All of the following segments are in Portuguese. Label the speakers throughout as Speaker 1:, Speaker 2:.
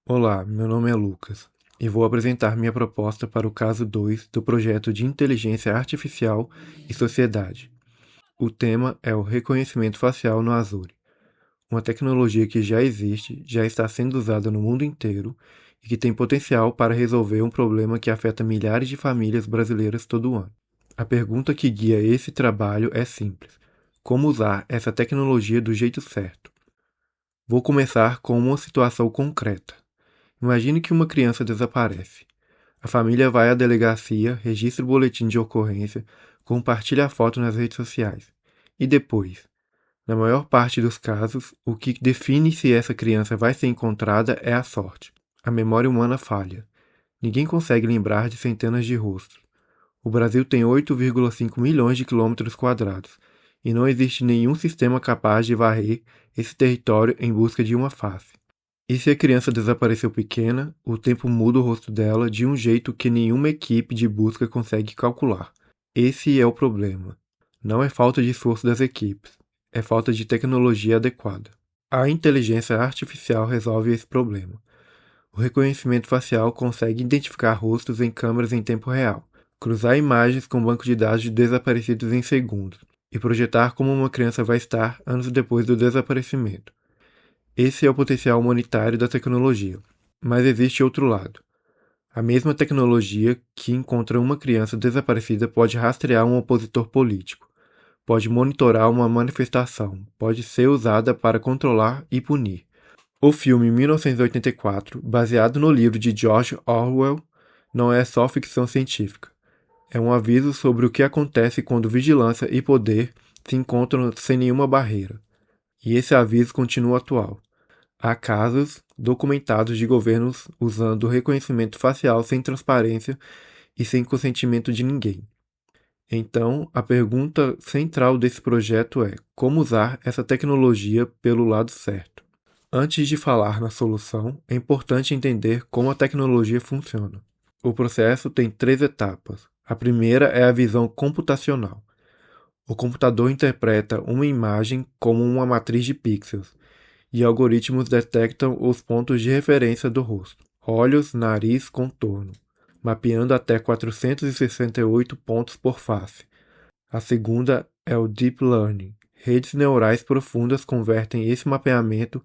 Speaker 1: Olá, meu nome é Lucas e vou apresentar minha proposta para o caso 2 do projeto de Inteligência Artificial e Sociedade. O tema é o reconhecimento facial no Azure, uma tecnologia que já existe, já está sendo usada no mundo inteiro e que tem potencial para resolver um problema que afeta milhares de famílias brasileiras todo ano. A pergunta que guia esse trabalho é simples: como usar essa tecnologia do jeito certo? Vou começar com uma situação concreta. Imagine que uma criança desaparece. A família vai à delegacia, registra o boletim de ocorrência, compartilha a foto nas redes sociais. E depois? Na maior parte dos casos, o que define se essa criança vai ser encontrada é a sorte. A memória humana falha. Ninguém consegue lembrar de centenas de rostos. O Brasil tem 8,5 milhões de quilômetros quadrados e não existe nenhum sistema capaz de varrer esse território em busca de uma face. E se a criança desapareceu pequena, o tempo muda o rosto dela de um jeito que nenhuma equipe de busca consegue calcular. Esse é o problema. Não é falta de esforço das equipes, é falta de tecnologia adequada. A inteligência artificial resolve esse problema. O reconhecimento facial consegue identificar rostos em câmeras em tempo real, cruzar imagens com banco de dados de desaparecidos em segundos e projetar como uma criança vai estar anos depois do desaparecimento. Esse é o potencial humanitário da tecnologia. Mas existe outro lado. A mesma tecnologia que encontra uma criança desaparecida pode rastrear um opositor político, pode monitorar uma manifestação, pode ser usada para controlar e punir. O filme 1984, baseado no livro de George Orwell, não é só ficção científica. É um aviso sobre o que acontece quando vigilância e poder se encontram sem nenhuma barreira. E esse aviso continua atual. Há casos documentados de governos usando reconhecimento facial sem transparência e sem consentimento de ninguém. Então, a pergunta central desse projeto é como usar essa tecnologia pelo lado certo. Antes de falar na solução, é importante entender como a tecnologia funciona. O processo tem 3 etapas. A primeira é a visão computacional. O computador interpreta uma imagem como uma matriz de pixels, e algoritmos detectam os pontos de referência do rosto, olhos, nariz, contorno, mapeando até 468 pontos por face. A segunda é o Deep Learning. Redes neurais profundas convertem esse mapeamento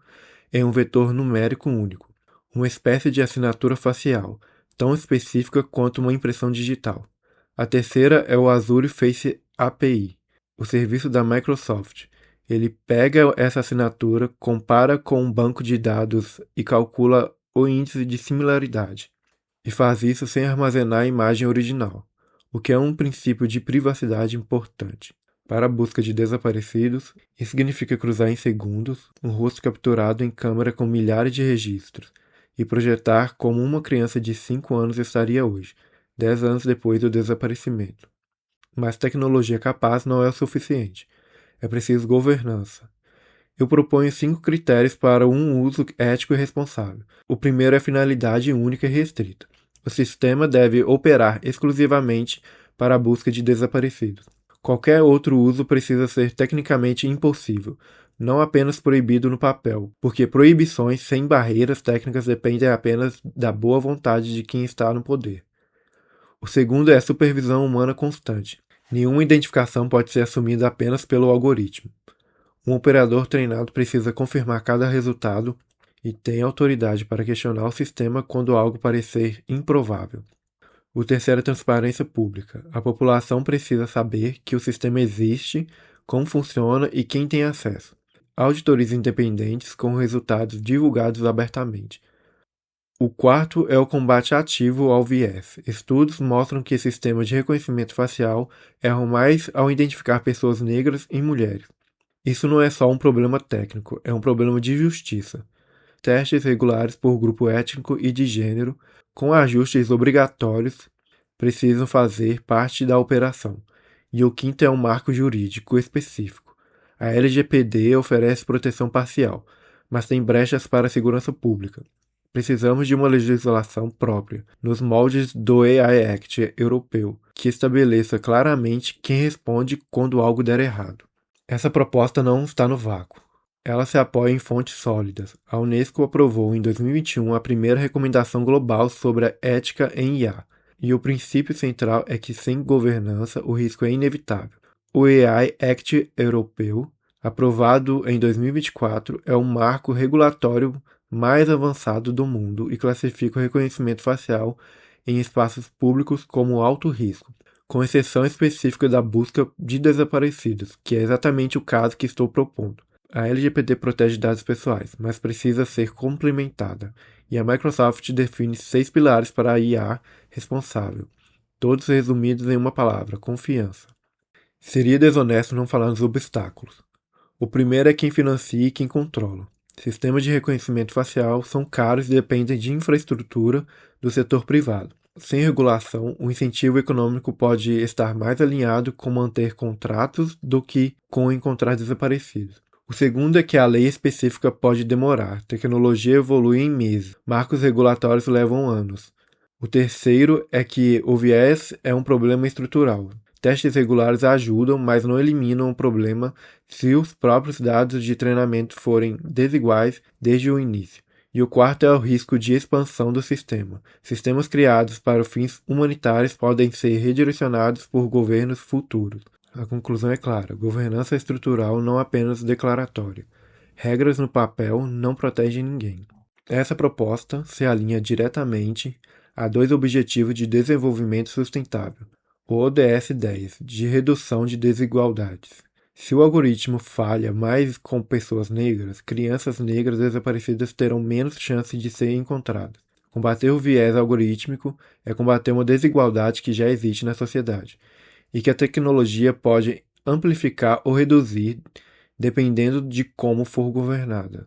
Speaker 1: em um vetor numérico único, uma espécie de assinatura facial, tão específica quanto uma impressão digital. A terceira é o Azure Face API, o serviço da Microsoft. Ele pega essa assinatura, compara com um banco de dados e calcula o índice de similaridade. E faz isso sem armazenar a imagem original, o que é um princípio de privacidade importante. Para a busca de desaparecidos, isso significa cruzar em segundos um rosto capturado em câmera com milhares de registros e projetar como uma criança de 5 anos estaria hoje, 10 anos depois do desaparecimento. Mas tecnologia capaz não é o suficiente. É preciso governança. Eu proponho 5 critérios para um uso ético e responsável. O primeiro é finalidade única e restrita. O sistema deve operar exclusivamente para a busca de desaparecidos. Qualquer outro uso precisa ser tecnicamente impossível, não apenas proibido no papel, porque proibições sem barreiras técnicas dependem apenas da boa vontade de quem está no poder. O segundo é a supervisão humana constante. Nenhuma identificação pode ser assumida apenas pelo algoritmo. Um operador treinado precisa confirmar cada resultado e tem autoridade para questionar o sistema quando algo parecer improvável. O terceiro é transparência pública. A população precisa saber que o sistema existe, como funciona e quem tem acesso. Auditores independentes com resultados divulgados abertamente. O quarto é o combate ativo ao viés. Estudos mostram que sistemas de reconhecimento facial erram mais ao identificar pessoas negras e mulheres. Isso não é só um problema técnico, é um problema de justiça. Testes regulares por grupo étnico e de gênero, com ajustes obrigatórios, precisam fazer parte da operação. E o quinto é um marco jurídico específico. A LGPD oferece proteção parcial, mas tem brechas para a segurança pública. Precisamos de uma legislação própria, nos moldes do AI Act europeu, que estabeleça claramente quem responde quando algo der errado. Essa proposta não está no vácuo. Ela se apoia em fontes sólidas. A Unesco aprovou em 2021 a primeira recomendação global sobre a ética em IA, e o princípio central é que sem governança o risco é inevitável. O AI Act europeu, aprovado em 2024, é o marco regulatório mais avançado do mundo e classifica o reconhecimento facial em espaços públicos como alto risco, com exceção específica da busca de desaparecidos, que é exatamente o caso que estou propondo. A LGPD protege dados pessoais, mas precisa ser complementada, e a Microsoft define 6 pilares para a IA responsável, todos resumidos em uma palavra: confiança. Seria desonesto não falar dos obstáculos. O primeiro é quem financia e quem controla. Sistemas de reconhecimento facial são caros e dependem de infraestrutura do setor privado. Sem regulação, o incentivo econômico pode estar mais alinhado com manter contratos do que com encontrar desaparecidos. O segundo é que a lei específica pode demorar, tecnologia evolui em meses, marcos regulatórios levam anos. O terceiro é que o viés é um problema estrutural. Testes regulares ajudam, mas não eliminam o problema se os próprios dados de treinamento forem desiguais desde o início. E o quarto é o risco de expansão do sistema. Sistemas criados para fins humanitários podem ser redirecionados por governos futuros. A conclusão é clara: governança estrutural não apenas declaratória. Regras no papel não protegem ninguém. Essa proposta se alinha diretamente a 2 objetivos de desenvolvimento sustentável: o ODS 10, de redução de desigualdades. Se o algoritmo falha mais com pessoas negras, crianças negras desaparecidas terão menos chance de ser encontradas. Combater o viés algorítmico é combater uma desigualdade que já existe na sociedade e que a tecnologia pode amplificar ou reduzir dependendo de como for governada.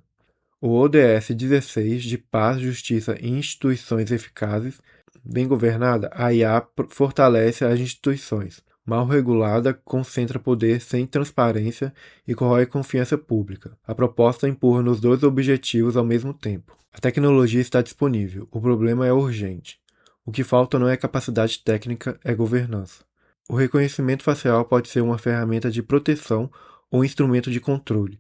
Speaker 1: O ODS 16, de paz, justiça e instituições eficazes, bem governada, a IA fortalece as instituições. Mal regulada, concentra poder sem transparência e corrói a confiança pública. A proposta empurra nos 2 objetivos ao mesmo tempo. A tecnologia está disponível, o problema é urgente. O que falta não é capacidade técnica, é governança. O reconhecimento facial pode ser uma ferramenta de proteção ou instrumento de controle,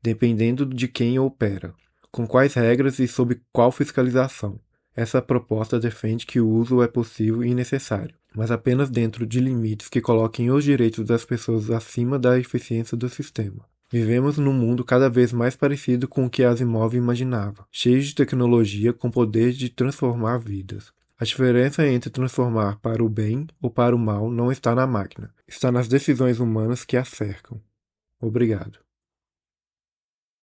Speaker 1: dependendo de quem opera, com quais regras e sob qual fiscalização. Essa proposta defende que o uso é possível e necessário, mas apenas dentro de limites que coloquem os direitos das pessoas acima da eficiência do sistema. Vivemos num mundo cada vez mais parecido com o que Asimov imaginava, cheio de tecnologia com poder de transformar vidas. A diferença entre transformar para o bem ou para o mal não está na máquina, está nas decisões humanas que a cercam. Obrigado.